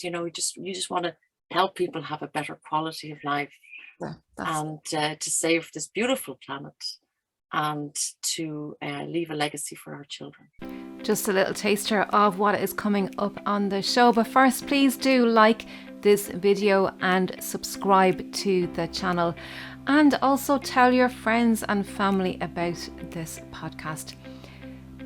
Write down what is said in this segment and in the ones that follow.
you just want to help people have a better quality of life, and to save this beautiful planet, and to leave a legacy for our children. Just a little taster of what is coming up on the show. But first, please do like this video and subscribe to the channel, and also tell your friends and family about this podcast.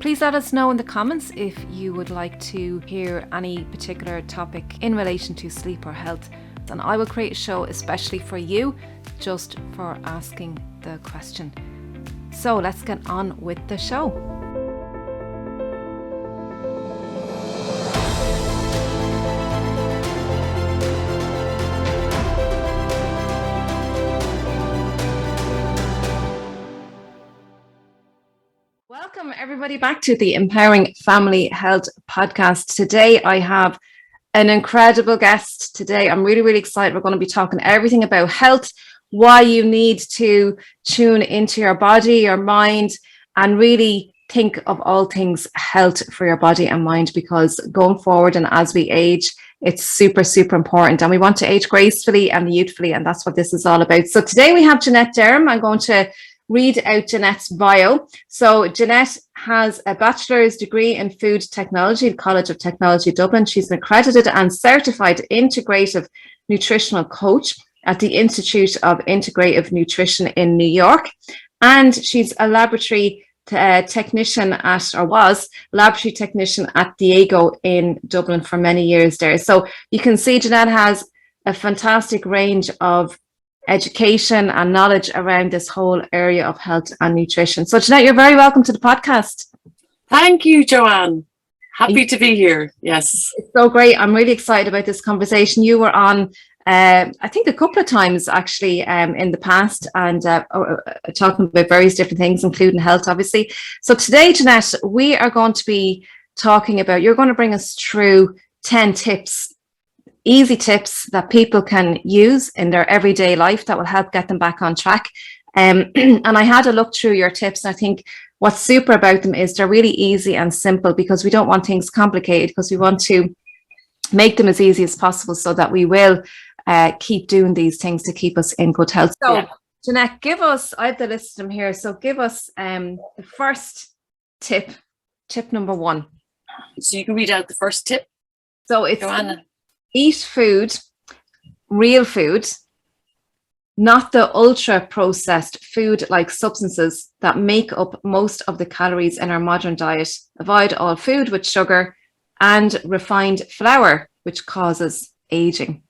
Please let us know in the comments if you would like to hear any particular topic in relation to sleep or health, and I will create a show especially for you, just for asking the question. So let's get on with the show. Welcome everybody back to the Empowering Family Health podcast. Today I have an incredible guest. Today I'm really excited. We're going to be talking everything about health, why you need to tune into your body, your mind, and really think of all things health for your body and mind, because going forward and as we age, it's super important, and we want to age gracefully and youthfully, and that's what this is all about. So today we have Janette Derham. I'm going to read out Janette's bio. So Janette has a bachelor's degree in food technology at College of Technology, Dublin. She's an accredited and certified integrative nutritional coach at the Institute of Integrative Nutrition in New York. And she's a laboratory technician was laboratory technician at Diego in Dublin for many years there. So you can see Janette has a fantastic range of education and knowledge around this whole area of health and nutrition. So Janette, you're very welcome to the podcast. Thank you, Johann. Happy to be here. Yes. It's so great. I'm really excited about this conversation. You were on, I think a couple of times actually in the past, and talking about various different things, including health, obviously. So today, Janette, we are going to be talking about, you're going to bring us through 10 tips, easy tips that people can use in their everyday life that will help get them back on track. And I had a look through your tips, and I think what's super about them is they're really easy and simple, because we don't want things complicated, because we want to make them as easy as possible so that we will keep doing these things to keep us in good health. So Janette, give us, I have the list of them here, so give us the first tip number 1. So you can read out the first tip. So it's Johanna. Eat food, real food, not the ultra processed food like substances that make up most of the calories in our modern diet. Avoid all food with sugar and refined flour, which causes aging.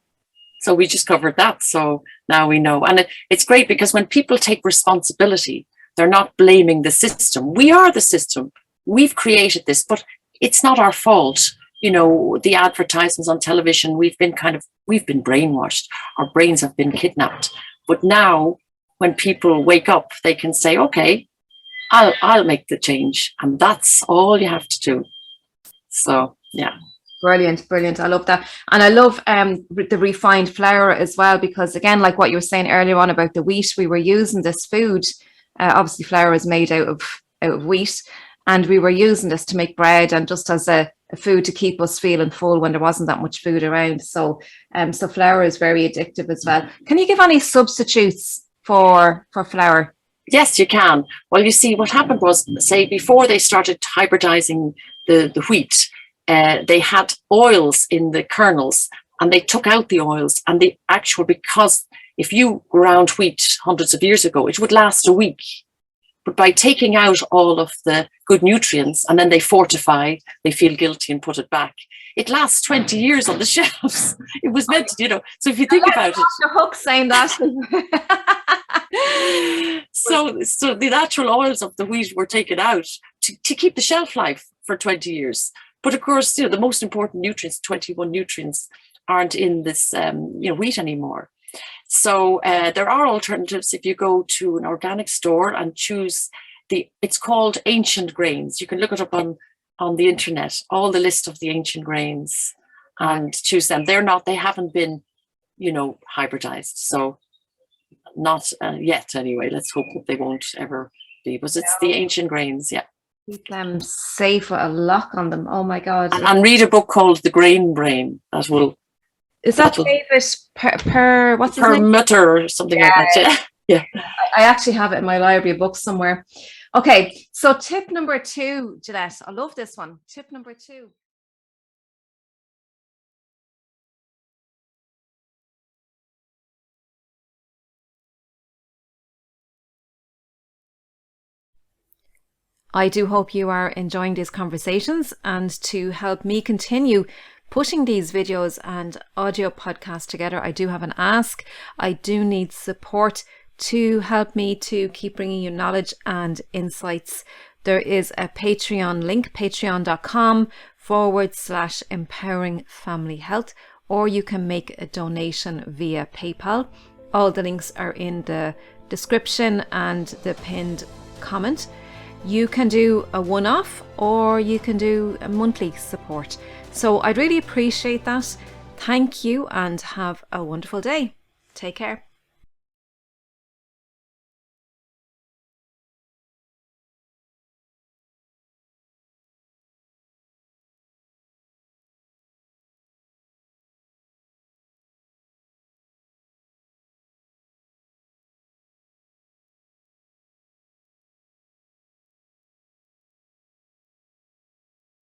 So we just covered that. So now we know. And it's great, because when people take responsibility, they're not blaming the system. We are the system. We've created this, but it's not our fault. The advertisements on television, we've been brainwashed. Our brains have been kidnapped. But now when people wake up, they can say, okay, I'll make the change. And that's all you have to do. So, yeah. Brilliant. I love that. And I love the refined flour as well, because again, like what you were saying earlier on about the wheat, we were using this food. Obviously flour is made out of wheat, and we were using this to make bread and just as a food to keep us feeling full when there wasn't that much food around. So so flour is very addictive as well. Can you give any substitutes for flour? Yes, you can. Well, you see, what happened was, say, before they started hybridizing the wheat, they had oils in the kernels, and they took out the oils, and because if you ground wheat hundreds of years ago, it would last a week. But by taking out all of the good nutrients, and then they fortify, they feel guilty and put it back, it lasts 20 years on the shelves. It was meant to, so if you think about it. The hook saying that. So the natural oils of the wheat were taken out to keep the shelf life for 20 years. But of course, the most important nutrients, 21 nutrients, aren't in this, wheat anymore. So there are alternatives. If you go to an organic store and choose it's called ancient grains. You can look it up on the internet, all the list of the ancient grains, and choose them. They haven't been, hybridized. So not yet anyway. Let's hope that they won't ever be, but it's the ancient grains. Yeah. Keep them safe with a lock on them. Oh my God. And read a book called The Grain Brain. That will Is that David per what's his name? Permutter or something like that. Yeah. I actually have it in my library of books somewhere. Okay, so tip number 2, Janette. I love this one. Tip number 2. I do hope you are enjoying these conversations, and to help me continue pushing these videos and audio podcasts together, I do have an ask. I do need support to help me to keep bringing you knowledge and insights. There is a Patreon link, patreon.com/empowering family health, or you can make a donation via PayPal. All the links are in the description and the pinned comment. You can do a one-off, or you can do a monthly support. So I'd really appreciate that. Thank you, and have a wonderful day. Take care.